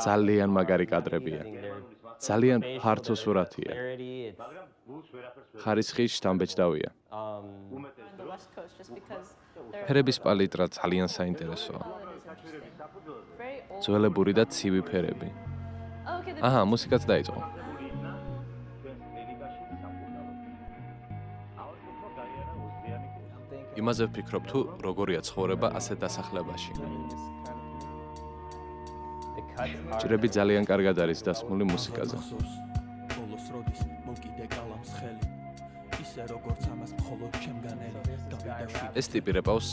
ძალიან მაგარი კადრებია. ძალიან ფართო სურათია. ხარისხი შთამბეჭდავია. ფერების პალიტრა ძალიან საინტერესოა. ძველებური და ცივი ფერები. აჰა, მუსიკაც დაიწყო. იმაზე ვფიქრობ თუ როგორია ცხოვრება ასეთ დასახლებაში. ჭრები ძალიან კარგად არის დასმული მუსიკაზე. ეს ტიპი რეპავს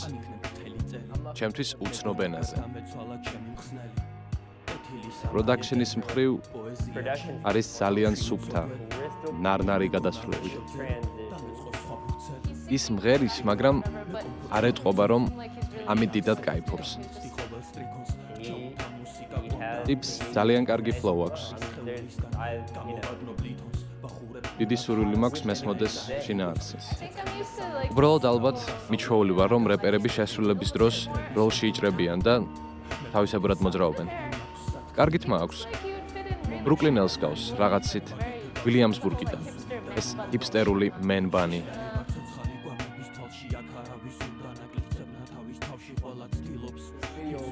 ჩემთვის უცნობ ენაზე. პროდაქშენის მხრივ არის ძალიან სუფთა, ნარნარი გადასვლები. ის მღერის, მაგრამ არ ეტყობა, რომ ამით დიდად კაიფობს. ტიპს ძალიან კარგი ფლოუ აქვს. დიდი სურვილი მაქვს მესმოდეს შინაარსი. უბრალოდ ალბათ მიჩვეული ვარ, რომ რეპერები შესრულების დროს როლში იჭრებიან და თავისებურად მოძრაობენ. კარგი თმა აქვს. ბრუკლინელს გავს რაღაცით ვილიამსბურგიდან. ეს ჰიპსტერული მენ ბანი.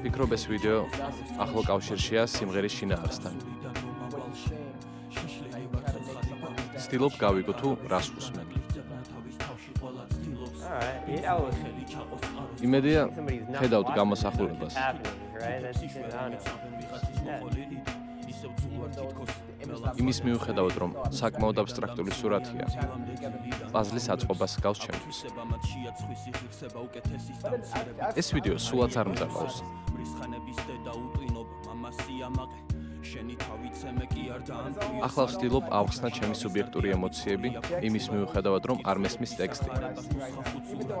ვფიქრობ ეს ვიდეო ახლო კავშირშია სიმღერის შინაარსთან. ცდილობ გავიგო თუ რას უსმენ. იმედია ხედავთ გამოსახულებას. იმის მიუხედავად, რომ საკმაოდ აბსტრაქტული სურათია, პაზლის აწყობას გავს ჩემთვის. ეს ვიდეო სულაც არ მძაფავს. ახლა ვცდილობ ავხსნა ჩემი სუბიექტური ემოციები, იმის მიუხედავად, რომ არ მესმის ტექსტი.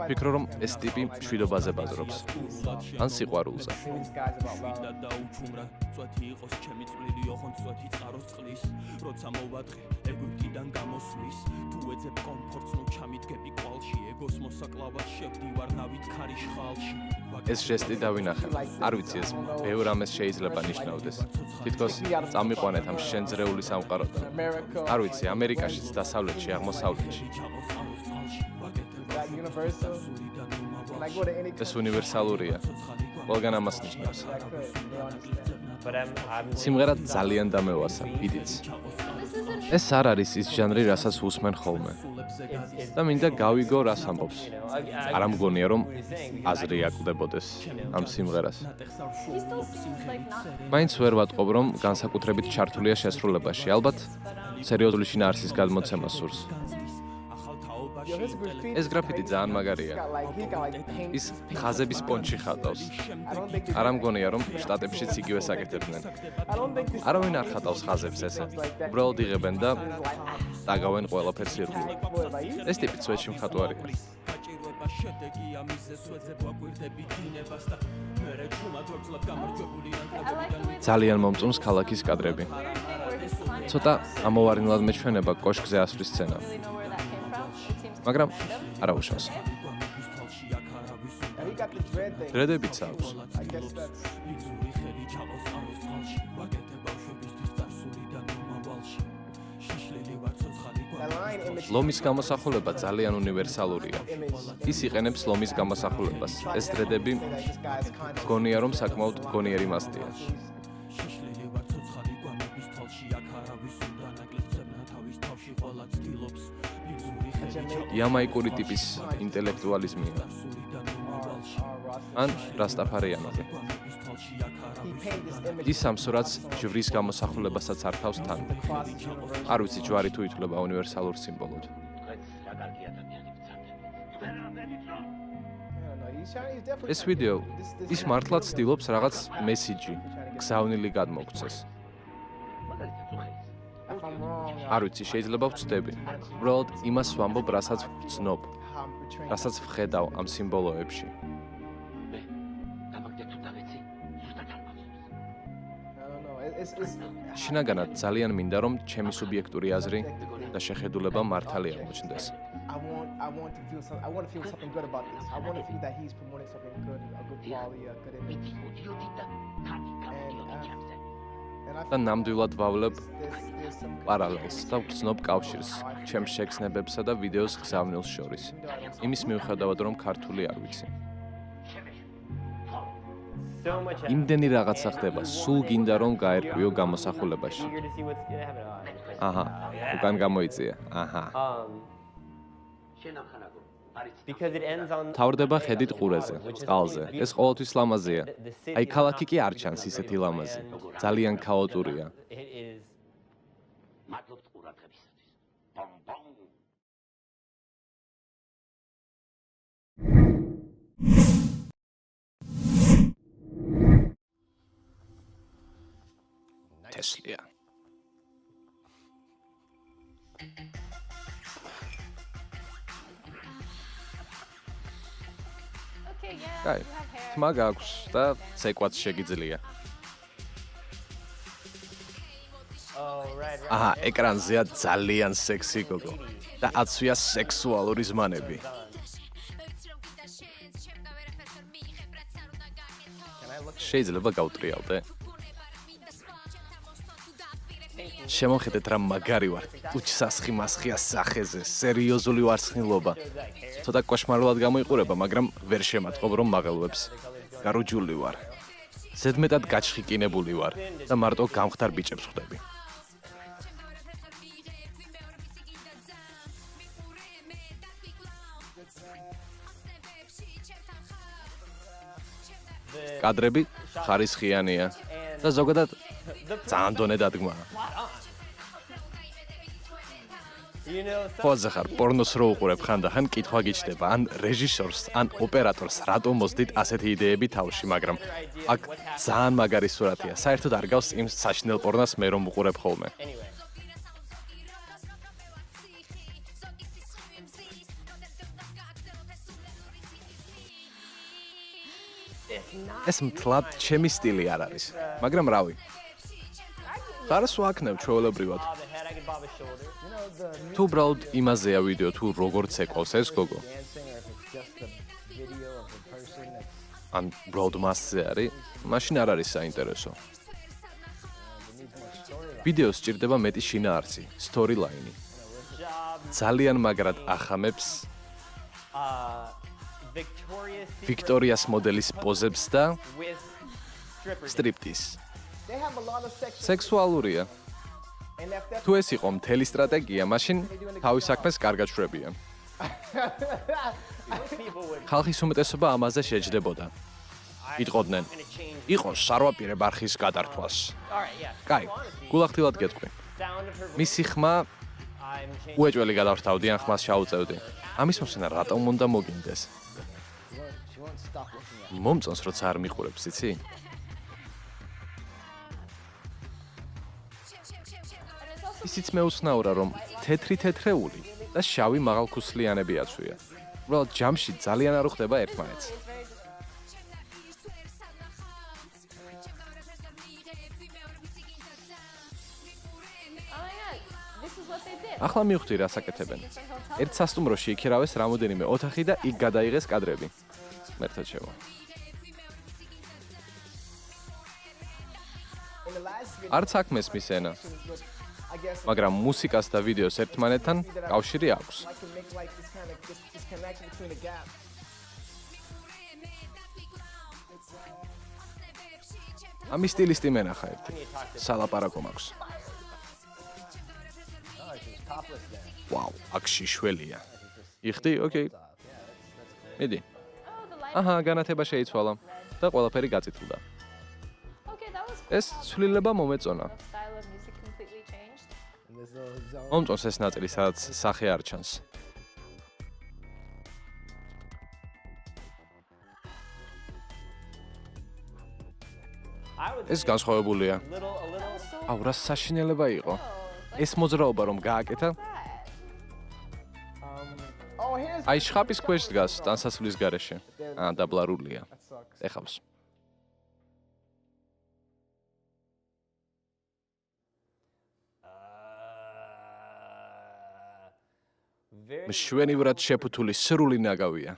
ვფიქრობ, რომ ეს ტიპი მშვიდობაზე ბაზრობს, ან სიყვარულზე. ეს ჟესტი დავინახე. არ ვიცი, ეს ბევრ ამას შეიძლება ნიშნავდეს. თითქოს წამიყვანეთ ამ შენძრეული სამყაროდან. არ ვიცი, ამერიკაშიც, დასავლეთში, აღმოსავლეთში. ეს უნივერსალურია. ყველგან ამას ნიშნავს. სიმღერა ძალიან დამევასა, ბიტიც. ეს არ არის ის ჟანრი, რასაც უსმენ ხოლმე. და მინდა გავიგო, რას ამბობს. არ ამგონია, რომ აზრი აკვდებოდეს ამ სიმღერას. მაინც ვერ ვატყობ, რომ განსაკუთრებით ჩართულია შესრულებაში. ალბათ, სერიოზული შინაარსის გადმოცემა სურს. ეს გრაფიტი ძალიან მაგარია. ის ხაზების პონჩი ხატავს. არ ამგონია, რომ შტატებშიც იგივეს აკეთებდნენ. არავინ არ ხატავს ხაზებს ესე. უბრალოდ იღებენ და დაგავენ ყველაფერს ირგვლივ. ეს ტიპი სვეტში მხატვარია. ძალიან მომწონს ქალაქის კადრები. ცოტა ამოვარნილად მეჩვენება კოშკზე ასვლის სცენა. მაგრამ არა უშავს. დრედებიც აქვს. ლომის გამოსახულება ძალიან უნივერსალურია. ის იყენებს ლომის გამოსახულებას. ეს დრედები გონია, რომ საკმაოდ გონიერი მასტია. იამაიკური ტიპის ინტელექტუალიზმია. ან რასტაფარიანობა. ის ამ სურათს ჯვრის გამოსახულებასაც ართავს თან. არ ვიცი ჯვარი თუ ითვლება უნივერსალურ სიმბოლოდ. ეს ვიდეო ის მართლაც ცდილობს რაღაც მესიჯი, გზავნილი გადმოგცეს. არ ვიცი, შეიძლება ვწდები. უბრალოდ იმას ვამბობ, რასაც ვცნობ, რასაც ვხედავ ამ სიმბოლოებში. შინაგანად ძალიან მინდა, რომ ჩემი სუბიექტური აზრი და შეხედულება მართალი აღმოჩნდეს. I want to feel something good about this. I want to feel that he's promoting something good, a good quality, a good image. And და ნამდვილად ვავლებ პარალელს და ვგრძნობ კავშირს ჩემს შექმნებებსა და ვიდეოს გზავნილს შორის. იმის მიუხედავად, რომ ქართული არ ვიცი. იმდენი რაღაცა ხდება, სულ გინდა რომ გაერკვიო გამოსახულებაში. აჰა, უკან გამოიწია. აჰა. თავდება ხედით ყურეზე, წყალზე. ეს ყოველთვის ლამაზია. აი ქალაქი კი არ ჩანს ისეთი ლამაზი. ძალიან ქაოტურია. მადლობთ ყურადღებისათვის. ბომბომ. Tesla. Okay, yeah. Კაი. You have hair. თმა გაქვს და ცეკვაც შეგიძლია. აჰა, ეკრანზეა ძალიან სექსი გოგო და აცვია სექსუალური ზმანები. შეიძლება გავტრიალდე? შემოხედეთ რა მაგარი ვარ. უჩსასხი მასხია სახეზე, სერიოზული ვარცხნილობა. ცოტა კოშმარულად გამოიყურება, მაგრამ ვერ შემატყობ რომ მაღელვებს. გარუჯული ვარ. ზედმეტად გაჩხიკინებული ვარ და მარტო გამხდარ ბიჭებს ხვდები. კადრები ხარისხიანია და ზოგადად ძალიან დონე დადგმაა. ხოზე ხარ პორნოს რო უყურებ ხანდახან კითხვა გიჩნდება ან რეჟისორს ან ოპერატორს რატომ მოსდით ასეთი იდეები თავში, მაგრამ აქ ძალიან მაგარი სურათია. საერთოდ არ გავს იმ საჩნელ პორნას მე რომ უყურებ ხოლმე. ეს მთლად ჩემი სტილი არ არის, მაგრამ რავი. ხარს ვაქნევ ჩვეულებრივად. თუ უბრალოდ იმაზეა ვიდეო თუ როგორ ცეკვავს ეს გოგო. ან უბრალოდ მასზე არის, მაშინ არ არის საინტერესო. ვიდეოს სჭირდება მეტი შინაარსი, storyline-ი. ძალიან მაგრად ახამებს ვიქტორიას მოდელის პოზებს და სტრიპტიზ. სექსუალურია. თუ ეს იყო მთელი სტრატეგია, მაშინ თავის საქმეს კარგად შრებიან. ხალხის უმეტესობა ამაზე შეჯდებოდა. იტყოდნენ, იყოს სარვაპირებ არხის გადართვას. კაი, გულახდილად გეტყვი. მისი ხმა უეჭველი გადავრთავდი ან ხმას შაუწევდი. ამის მოსვენა რატომ უნდა მოგინდეს? მომწონს როცა არ მიყურებს, იცი? ისიც მეუცნაურა, რომ თეთრი თეთრეული და შავი მაღალქუსლიანები აცვია. უბრალოდ ჯამში ძალიან არ უხდება ერთმანეთს. ახლა მივხვდი რა საკეთებენ. ერთ სასტუმროში იქირავეს რამოდენიმე ოთახი და იქ გადაიღეს კადრები. მერთად შევა. არც აქ მესმის ენა. მაგრამ მუსიკას და ვიდეოს ერთმანეთთან კავშირი აქვს. ამის სტილისტი მენახა ერთი. სალაპარაკო მაქვს. ვაუ, აქ შიშველია. იხდი? ოკეი. მიდი. აჰა, განათება შეიცვალა და ყველაფერი გაწითლდა. ეს ცვლილება მომეწონა. მომწონს ეს ნაწილი, სადაც სახე არ ჩანს. ეს განსხვავებულია. აუ, რა საშინელება იყო. ეს მოძრაობა რომ გააკეთა. აი შხაპის ქვეშ დგას ტანსაცმლის გარეშე. დაბლარულია. ეხავს. მშვენივრად შეფუთული სრული ნაგავია.